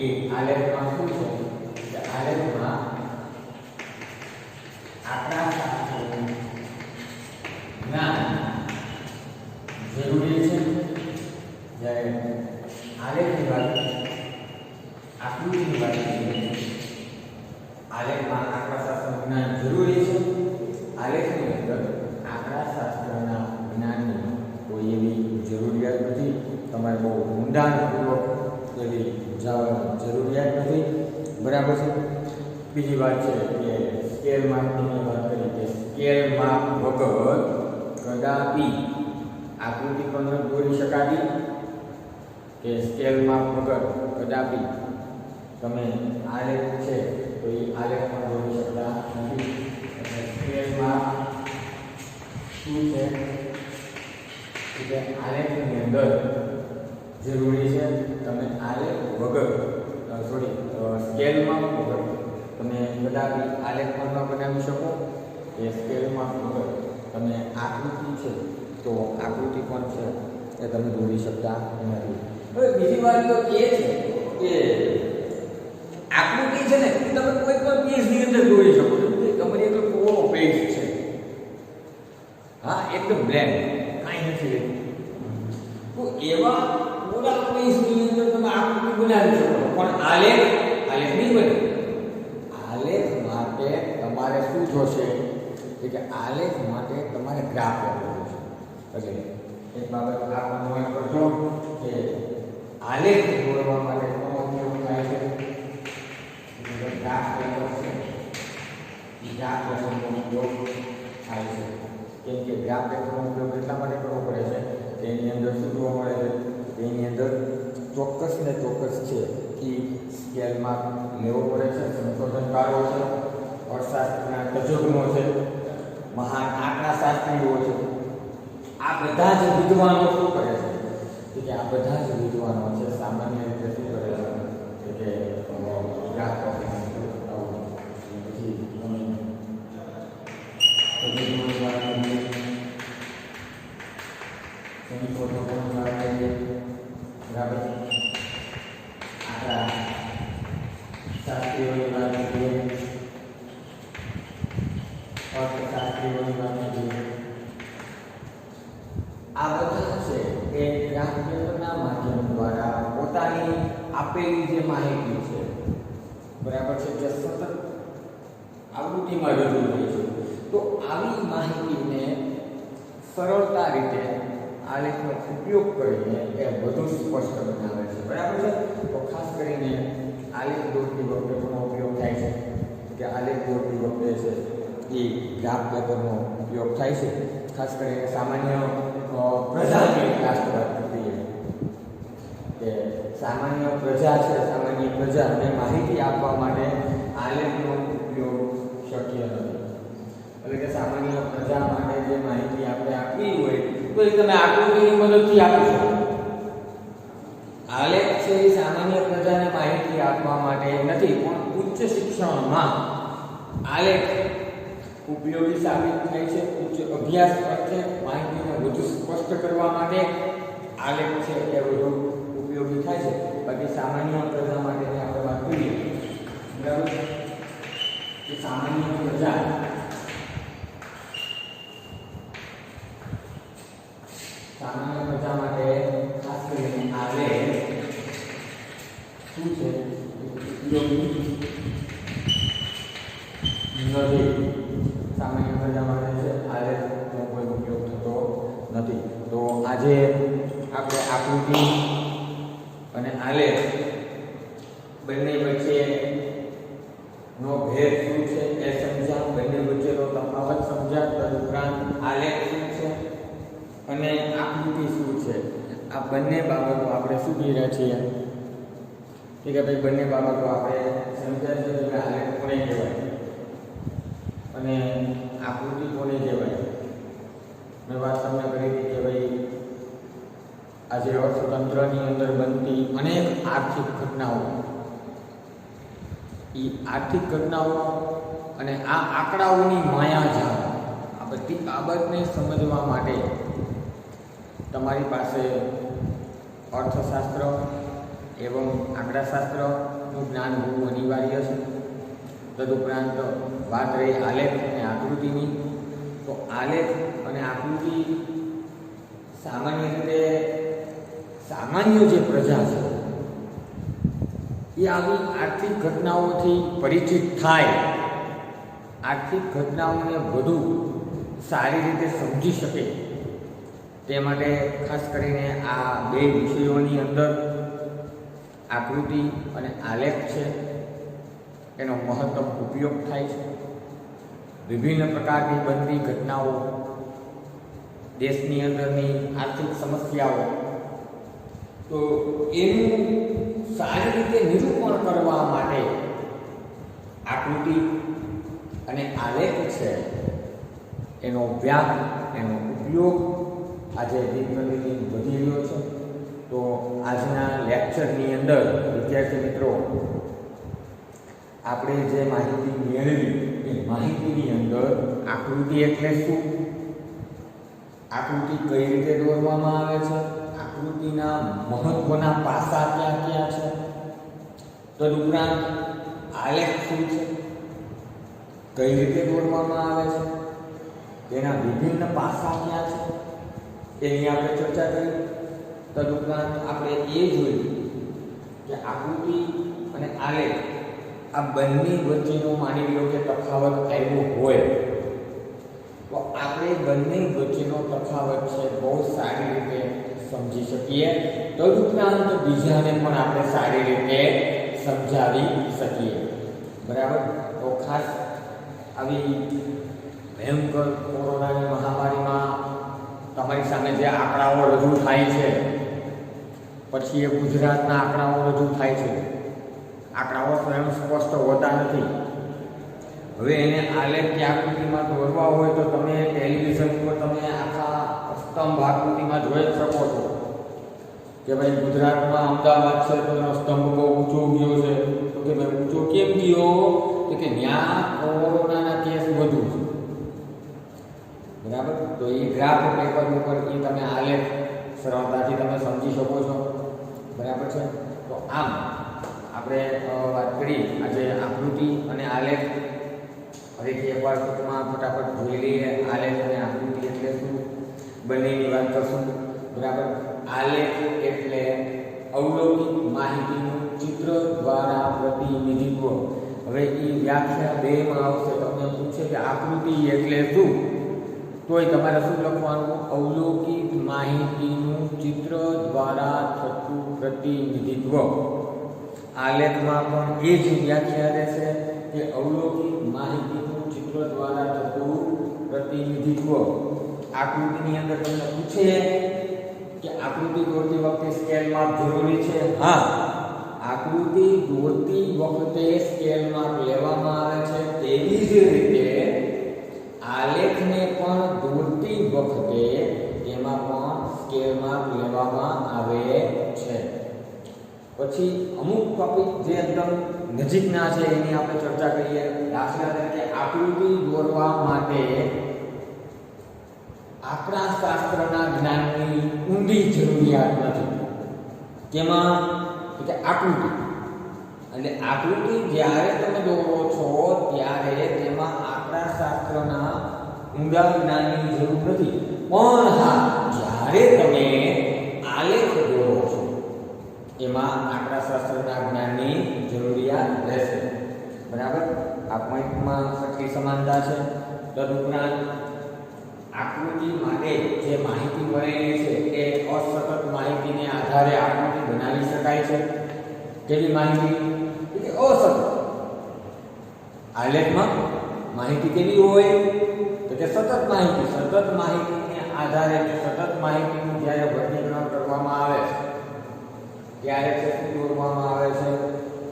એ આલેખમાં શું છે કે આલેખમાં આંકડાશાસ્ત્રનું જ્ઞાન જરૂરી છે. જ્યારે આલેખની વાત આકૃતિની વાત કરીએ, આલેખમાં આંકડાશાસ્ત્રનું જ્ઞાન જરૂરી છે. આલેખની અંદર આંકડાશાસ્ત્રના જ્ઞાનની કોઈ એવી જરૂરિયાત નથી. તમારે બહુ ઊંડાણપૂર્વક એવી જરૂરિયાત નથી. બરાબર છે? બીજી વાત છે કે સ્કેલ માપની વાત કરી કે સ્કેલ માપ વગર કદાપી આકૃતિ પણ દોરી શકાતી કે સ્કેલ માપ વગર કદાપી તમે આલેખ છે તો એ આલેખ પણ દોરી શકતા નથી. એટલે સ્કેલ માપ શું છે કે આલેખની અંદર જરૂરી છે. તમે આલેખ વગર સ્કેલ માપ વગર તમે કદાપી આલેખ પણ ન બનાવી શકો. એ સ્કેલ માપ વગર તમે આકૃતિ છે તો આકૃતિ પણ છે એ તમે દોરી શકતા નથી. હવે બીજી વાત તો એ છે કે આકૃતિ છે ને તમે કોઈ પણ પેજની અંદર દોરી શકો છો. તમારી એક કોરો પેજ છે, હા, એકદમ બ્લેન્ક, કાંઈ નથી. તો એવા પૂરા પેજની અંદર તમે આકૃતિ બનાવી શકો. પણ આલેખ નહીં બને. આલેખ માટે તમારે શું જોશે કે આલેખ માટે તમારે ગ્રાફ લેવો જોશે. એટલે એક બાબત આપ નોંધ કરજો કે આલેખ દોરવા માટે કોનો ઉપયોગ થાય છે? ગ્રાફ પેપર છે. ગ્રાફ પેપરનો ઉપયોગ થાય છે. કેમ કે ગ્રાફ પેપરનો ઉપયોગ એટલા માટે કરવો પડે છે કે એની અંદર શું જોવા મળે છે? એની અંદર ચોક્કસ ને ચોક્કસ છે કે સ્કેલમાં લેવો પડે છે. સંશોધનકારો છે, અર્થશાસ્ત્રના તજજ્ઞો છે, મહાન આંકડાશાસ્ત્ર શાસ્ત્રીઓ છે, આ બધા જ વિદ્વાનો શું કરે છે કે આ બધા જ વિદ્વાનો છે સામાન્ય રીતે શું કરે છે કે ગ્રાફ પ્રોફેશન પછી બરાબર આપણા શાસ્ત્રીઓની વાત કરીએ, અર્થશાસ્ત્રીઓની વાત કરીએ, આ બધા છે એ ગ્રાફ પેપરના માધ્યમ દ્વારા પોતાની આપેલી જે માહિતી છે બરાબર છે જે સતત આવૃત્તિમાં રજૂ થઈ છે, તો આવી માહિતીને સરળતા રીતે આલેખનો ઉપયોગ કરીને એ વધુ સ્પષ્ટ બનાવે છે બરાબર છે। તો ખાસ કરીને આલેખ દોરતી વખતે પણ ઉપયોગ થાય છે કે આલેખ દોરતી વખતે છે એ ગ્રાફ પેપરનો ઉપયોગ થાય છે, ખાસ કરીને સામાન્ય પ્રજાની ક્લાસ વાત કરીએ કે સામાન્ય પ્રજા છે, સામાન્ય પ્રજાને માહિતી આપવા માટે આલેખનો ઉપયોગ શક્ય નથી, એટલે કે સામાન્ય પ્રજા માટે જે માહિતી આપણે આપવી હોય તો એ તમે આકૃતિની મદદથી આપી શકો। આલેખ છે એ સામાન્ય પ્રજાને માહિતી આપવા માટે નથી, પણ ઉચ્ચ શિક્ષણમાં આલેખ ઉપયોગી સાબિત થાય છે। ઉચ્ચ અભ્યાસ અર્થે માહિતીને વધુ સ્પષ્ટ કરવા માટે આલેખ છે એ વધુ ઉપયોગી થાય છે। બાકી સામાન્ય પ્રજા માટેની આપણે વાત કરીએ બરાબર કે સામાન્ય પ્રજા માટે ખાસ કરીને આલેખ શું છે ઉપયોગી નથી, સામાન્ય પ્રજા માટે છે આલેખનો કોઈ ઉપયોગ થતો નથી। તો આજે આપણે આકૃતિ અને આલેખ બંને વચ્ચે નો ભેદ શું છે એ સમજ્યા, બંને વચ્ચેનો તફાવત સમજ્યા, તદુપરાંત આલેખ શું છે અને આકૃતિ શું છે આ બંને બાબતો આપણે શું કહી રહ્યા છીએ કે ભાઈ બંને બાબતો આપણે સમજ્યા છે કે આલેખ કોને કહેવાય અને આકૃતિ કોને કહેવાય। મેં વાત તમને કરી હતી કે ભાઈ આજે અર્થતંત્રની અંદર બનતી અનેક આર્થિક ઘટનાઓ, એ આર્થિક ઘટનાઓ અને આ આંકડાઓની માયાજાળ, આ બધી બાબતને સમજવા માટે તમારી પાસે અર્થશાસ્ત્ર એવં આંકડાશાસ્ત્રનું જ્ઞાન હોવું અનિવાર્ય છે। તદુપરાંત વાત રહી આલેખ અને આકૃતિની, તો આલેખ અને આકૃતિ સામાન્ય રીતે સામાન્ય જે પ્રજા છે એ આવી આર્થિક ઘટનાઓથી પરિચિત થાય, આર્થિક ઘટનાઓને વધુ સારી રીતે સમજી શકે તે માટે ખાસ કરીને આ બે વિષયોની અંદર આકૃતિ અને આલેખ છે એનો મહત્તમ ઉપયોગ થાય છે। વિભિન્ન પ્રકારની બનતી ઘટનાઓ, દેશની અંદરની આર્થિક સમસ્યાઓ, તો એનું સારી રીતે નિરૂપણ કરવા માટે આકૃતિ અને આલેખ છે એનો વ્યાપ, એનો ઉપયોગ આજે દિન પ્રતિદિન વધી રહ્યો છે। તો આજના લેક્ચરની અંદર વિદ્યાર્થી મિત્રો આપણે જે માહિતી મેળવી એ માહિતીની અંદર આકૃતિ એટલે શું, આકૃતિ કઈ રીતે દોરવામાં આવે છે, આકૃતિના મહત્વના પાસા ક્યાં ક્યાં છે, તદુપરાંત આલેખ શું છે, કઈ રીતે દોરવામાં આવે છે, તેના વિભિન્ન પાસા ક્યાં છે એની આપણે ચર્ચા કરી। તદુપરાંત આપણે એ જોયું કે આકૃતિ અને આલેખ આ બંને વચ્ચેનો માની લો કે તફાવત આવ્યો હોય તો આપણે બંને વચ્ચેનો તફાવત છે બહુ સારી રીતે સમજી શકીએ, તદુપરાંત બીજાને પણ આપણે સારી રીતે સમજાવી શકીએ બરાબર। તો ખાસ આવી ભયંકર કોરોનાની મહામારીમાં તમારી સામે જે આંકડાઓ રજૂ થાય છે, પછી એ ગુજરાતના આંકડાઓ રજૂ થાય છે, આંકડાઓ સ્વયં સ્પષ્ટ હોતા નથી। હવે એને આલેખ કે આકૃતિમાં દોરવા હોય તો તમે ટેલિવિઝન પર સ્તંભ આકૃતિમાં જોઈ જ શકો છો કે ભાઈ ગુજરાતમાં અમદાવાદ છે તો એનો સ્તંભ બહુ ઊંચો ગયો છે. તો કે ભાઈ ઊંચો કેમ ગયો? તો કે ત્યાં કોરોનાના કેસ વધુ છે. બરાબર. તો એ ગ્રાફ પેપર ઉપર એ તમે આલેખ સરળતાથી તમે સમજી શકો છો. બરાબર છે. તો આમ આપણે વાત કરી આજે આકૃતિ અને આલેખ. ફરીથી એકવાર ટૂંકમાં ફટાફટ જોઈ લઈએ આલેખ અને આકૃતિ એટલે શું, બંનેની વાત કરશું. બરાબર. આલેખ એટલે અવલોકિત માહિતીનું ચિત્ર દ્વારા પ્રતિનિધિત્વ. હવે એ વ્યાખ્યા બેમાં આવશે. તમને પૂછે કે આકૃતિ એટલે શું, તોય તમારે શું લખવાનું? અવલોકિત માહિતીનું ચિત્ર દ્વારા થતું પ્રતિનિધિત્વ. આલેખમાં પણ એ જ વ્યાખ્યા રહેશે કે અવલોકિત માહિતીનું ચિત્ર દ્વારા થતું પ્રતિનિધિત્વ. આકૃતિની અંદર તમને પૂછે કે આકૃતિ દોરતી વખતે સ્કેલ માપ જરૂરી છે? હા, આકૃતિ દોરતી વખતે સ્કેલ માપ લેવામાં આવે છે. તેવી જ રીતે આલેખને પણ દોરતી વખતે તેમાં પણ સ્કેલ માપ લેવામાં આવે છે. પછી અમુક ટોપિક જે એકદમ નજીકના છે એની આપણે ચર્ચા કરીએ. દાખલા તરીકે આકૃતિ દોરવા માટે આંકડાશાસ્ત્રના જ્ઞાનની ઊંડી જરૂરિયાત નથી. કેમાં? કે આકૃતિ. એટલે આકૃતિ જ્યારે તમે દોરો છો ત્યારે તેમાં આંકડાશાસ્ત્રના ઊંડા જ્ઞાનની જરૂર નથી. પણ હા, જ્યારે તમે આલેખ દોરો છો એમાં આંકડાશાસ્ત્રના જ્ઞાનની જરૂરિયાત રહેશે. બરાબર. આ પોઈન્ટમાં કેટલી સમાનતા છે. તદુપરાંત આકૃતિ માટે જે માહિતી મળેલી છે એ અસતત માહિતીને આધારે આકૃતિ બનાવી શકાય છે. કેવી માહિતી? કે અસતત. આલેખમાં માહિતી કેવી હોય? તો કે સતત માહિતી. સતત માહિતીને આધારે સતત માહિતીનું જ્યારે વર્ગીકરણ કરવામાં આવે છે ત્યારે શું દોરવામાં આવે છે?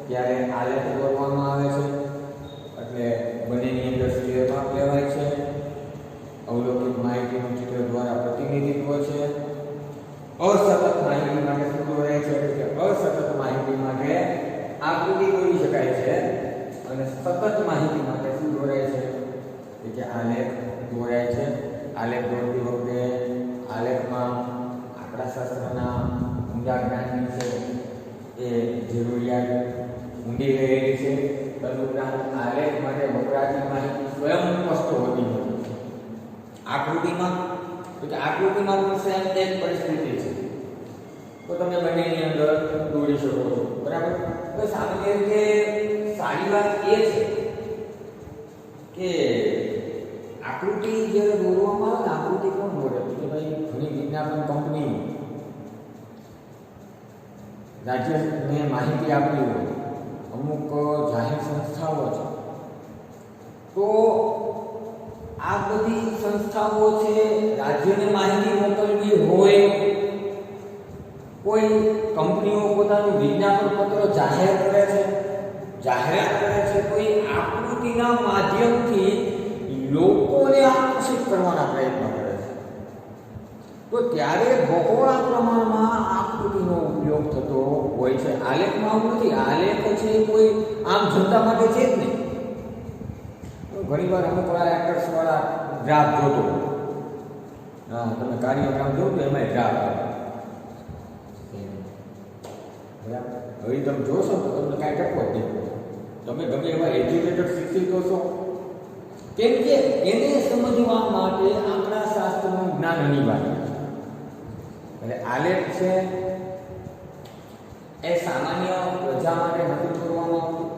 ત્યારે આલેખ દોરવામાં આવે છે. એટલે બંનેની અંદર સ્કેલ માપ લેવાય છે. અવલોકિત માહિતીનું ચિત્ર દ્વારા પ્રતિનિધિત્વ છે. અસતત માહિતી માટે શું દોરાય છે? કે અસતત માહિતી માટે આકૃતિ દોરી શકાય છે. અને સતત માહિતી માટે શું દોરાય છે? કે આલેખ દોરાય છે. આલેખ દોરતી વખતે આલેખમાં આંકડાશાસ્ત્રના ઊંડા જ્ઞાનની છે એ જરૂરિયાત ઊંડી રહેલી છે. તદુપરાંત આલેખ માટે વપરાતી માહિતી સ્વયં સ્પષ્ટ હોતી નથી. આકૃતિમાં પણ સેમ એક પરિસ્થિતિ છે. તો તમે બંનેની અંદર દોરી શકો છો. બરાબર. તો સામાન્ય રીતે સારી વાત એ છે કે આકૃતિ જ્યારે દોરવામાં આવે આકૃતિ કોણ દોરે? કે ભાઈ ઘણી વિજ્ઞાપન કંપનીઓ રાજ્યને માહિતી આપી હોય, અમુક જાહેર સંસ્થાઓ છે. તો આ બધી સંસ્થાઓ છે રાજ્યને માહિતી મોકલવી હોય, કોઈ કંપનીઓ પોતાનું વિજ્ઞાપન પત્ર જાહેર કરે છે, જાહેરાત કરે છે, તો એ આકૃતિના માધ્યમથી લોકોને આકર્ષિત કરવાના પ્રયત્ન કરે છે. તો ત્યારે બહોળા પ્રમાણમાં આકૃતિનો ઉપયોગ થતો હોય છે. આલેખમાં આવું નથી. આલેખ છે કોઈ આમ જનતા માટે છે જ નહીં. ઘણી વાર અમુક વાળા એક્ટર્સ વાળા ગ્રાફ જોતો, હા તમે કાર્યક્રમ જોવો તો એમાં ગ્રાફ આવે. બરાબર. હવે તમે જોશો તો તમને કાંઈ ટકો જ નહીં. તમે ગમે એવા એજ્યુકેટેડ શિક્ષિત છો, કેમ કે એને સમજવા માટે આંકડાશાસ્ત્રનું જ્ઞાન અનિવાર્ય છે. એટલે આલેખ છે એ સામાન્ય પ્રજા માટે નથી કરવામાં આવતું.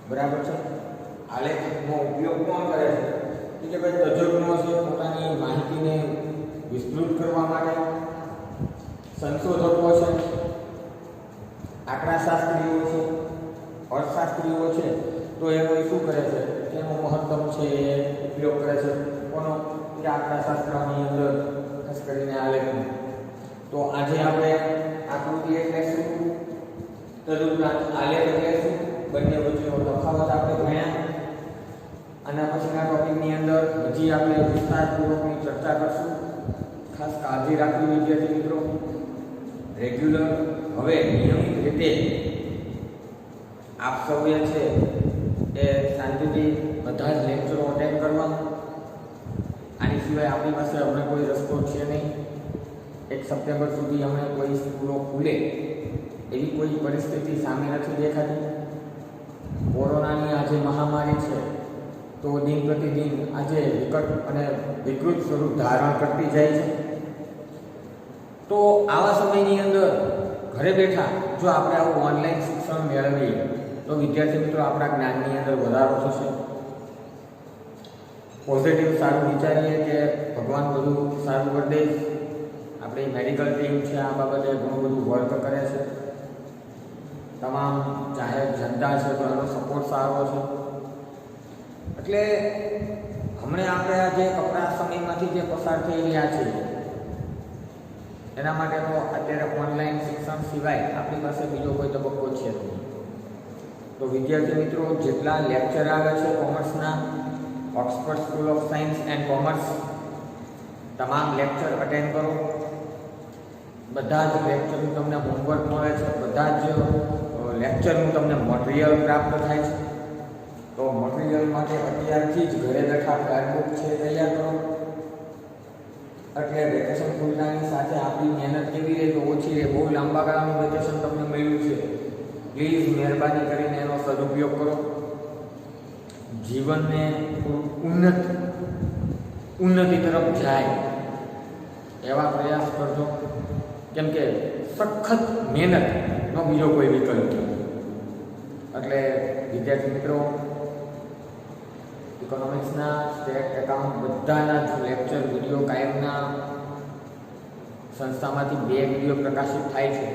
બરાબર છે. આલેખનો ઉપયોગ કોણ કરે છે? કે ભાઈ તજજ્ઞો છે પોતાની માહિતીને વિસ્તૃત કરવા માટે, સંશોધકો છે, આંકડાશાસ્ત્રીઓ છે, અર્થશાસ્ત્રીઓ છે. તો એ શું કરે છે? તેનો મહત્તમ છે ઉપયોગ કરે છે. કોનો? કે આંકડાશાસ્ત્રની અંદર ખાસ કરીને આલેખનો. તો આજે આપણે આકૃતિ એટલે શું, તદુપરાંત આલેખ એટલે શું, બંને વચ્ચેનો તફાવત આપણે ભણ્યા. અને પછીના ટોપિકની અંદર હજી આપણે વિસ્તારપૂર્વકની ચર્ચા કરશું. ખાસ કાળજી રાખવી વિદ્યાર્થી મિત્રો. રેગ્યુલર હવે નિયમિત રીતે આપ સૌએ છે એ શાંતિથી બધા જ લેક્ચરો અટેન્ડ કરવા. આની સિવાય આપણી પાસે અમને કોઈ રસ્તો છે નહીં. 1 સપ્ટેમ્બર સુધી અમને કોઈ સ્કૂલો ખુલે એવી કોઈ પરિસ્થિતિ સામે નથી દેખાતી. કોરોનાની આ જે મહામારી છે તો દિન પ્રતિદિન આજે વિકટ અને વિકૃત સ્વરૂપ ધારણ કરતી જાય છે. તો આવા સમયની અંદર ઘરે બેઠા જો આપણે આવું ઓનલાઈન શિક્ષણ મેળવીએ તો વિદ્યાર્થી મિત્રો આપણા જ્ઞાનની અંદર વધારો થશે. પોઝિટિવ સારું વિચારીએ કે ભગવાન બધું સારું કરી દે. આપણી મેડિકલ ટીમ છે આ બાબતે ઘણું બધું વર્ક કરે છે. તમામ જાહેર જનતા છે તો એનો સપોર્ટ સારો છે. એટલે હમણાં આપણે આ જે કપરા સમયમાંથી જે પસાર થઈ રહ્યા છીએ એના માટે તો અત્યારે ઓનલાઈન શિક્ષણ સિવાય આપણી પાસે બીજો કોઈ તબક્કો છે નહીં. તો વિદ્યાર્થી મિત્રો જેટલા લેક્ચર આવે છે કોમર્સના, Oxford school of science and commerce, તમામ લેક્ચર અટેન્ડ કરો. બધા જ લેક્ચરનું તમને હોમવર્ક મળે છે, બધા જ લેક્ચરનું તમને મટીરિયલ પ્રાપ્ત થાય છે. તો મટીરિયલ માટે અત્યારથી જ ઘરે બેઠા ફ્લેટબુક છે તૈયાર કરો. એટલે વેકેશન ખુલતાની સાથે આપણી મહેનત કેવી રહે તો ઓછી રહે. બહુ લાંબા ગાળાનું વેકેશન તમને મળ્યું છે, પ્લીઝ મહેરબાની કરીને એનો સદુપયોગ કરો. જીવનને ઉન્નતિ તરફ જાય એવા પ્રયાસ કરજો. કેમ કે સખત મહેનતનો બીજો કોઈ વિકલ્પ નથી. એટલે વિદ્યાર્થી મિત્રો ઇકોનોમિક્સના, સ્ટેટ, એકાઉન્ટ બધાના જ લેક્ચર વિડીયો કાયમના સંસ્થામાંથી 2 વિડીયો પ્રકાશિત થાય છે.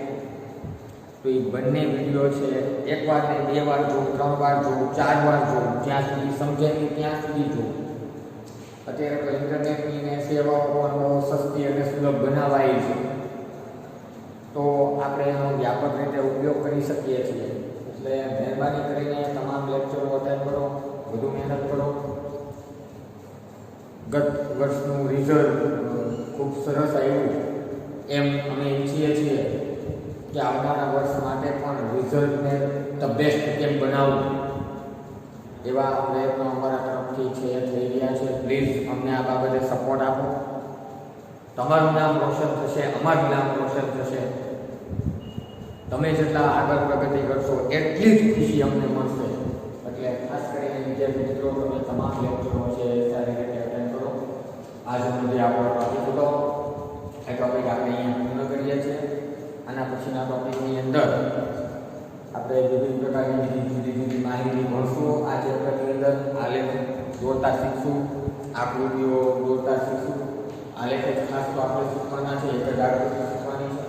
તો એ બંને વિડીયો છે 1 વાર ને 2 વાર જો, 3 વાર જો, 4 વાર જો, જ્યાં સુધી સમજાય નહીં ત્યાં સુધી જો. અત્યારે તો ઇન્ટરનેટની ને સેવાઓ પણ બહુ સસ્તી અને સુલભ બનાવાય છે. તો આપણે એનો વ્યાપક રીતે ઉપયોગ કરી શકીએ છીએ. એટલે મહેરબાની કરીને તમામ લેક્ચરો અટેન્ડ કરો, વધુ મહેનત કરો. ગત વર્ષનું રિઝલ્ટ ખૂબ સરસ આવ્યું એમ અમે ઈચ્છીએ છીએ કે આવનારા વર્ષ માટે પણ રિઝલ્ટને ધ બેસ્ટ કેમ બનાવવું એવા પ્રયત્નો અમારા તરફથી છે થઈ રહ્યા છે. પ્લીઝ અમને આ બાબતે સપોર્ટ આપો. તમારું નામ રોશન થશે, અમારું નામ રોશન થશે. તમે જેટલા આગળ પ્રગતિ કરશો એટલી જ ખુશી અમને મળશે. એટલે ખાસ કરીને વિદ્યાર્થી મિત્રો તમે તમામ લેક્ચરો છે સારી રીતે અટેન્ડ કરો. આજનો જે આપણો ટોપિક હતો એ ટોપિક આપણે અહીંયા પૂર્ણ કરીએ છીએ. આના પછીના ટોપિકની અંદર આપણે વિવિધ પ્રકારની જુદી માહિતી ભણશું. આ ચેપ્ટરની અંદર આલેખ દોરતા શીખશું, આકૃતિઓ દોરતા શીખશું. આલેખ ખાસ તો આપણે શીખવાના છે, એક જ આકૃતિ શીખવાની છે,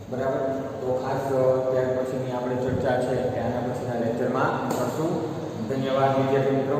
બરાબર. તો ખાસ ત્યાર પછીની આપણે ચર્ચા છે કે આના પછીના લેક્ચરમાં કરશું. ધન્યવાદ વિદ્યાર્થી મિત્રો.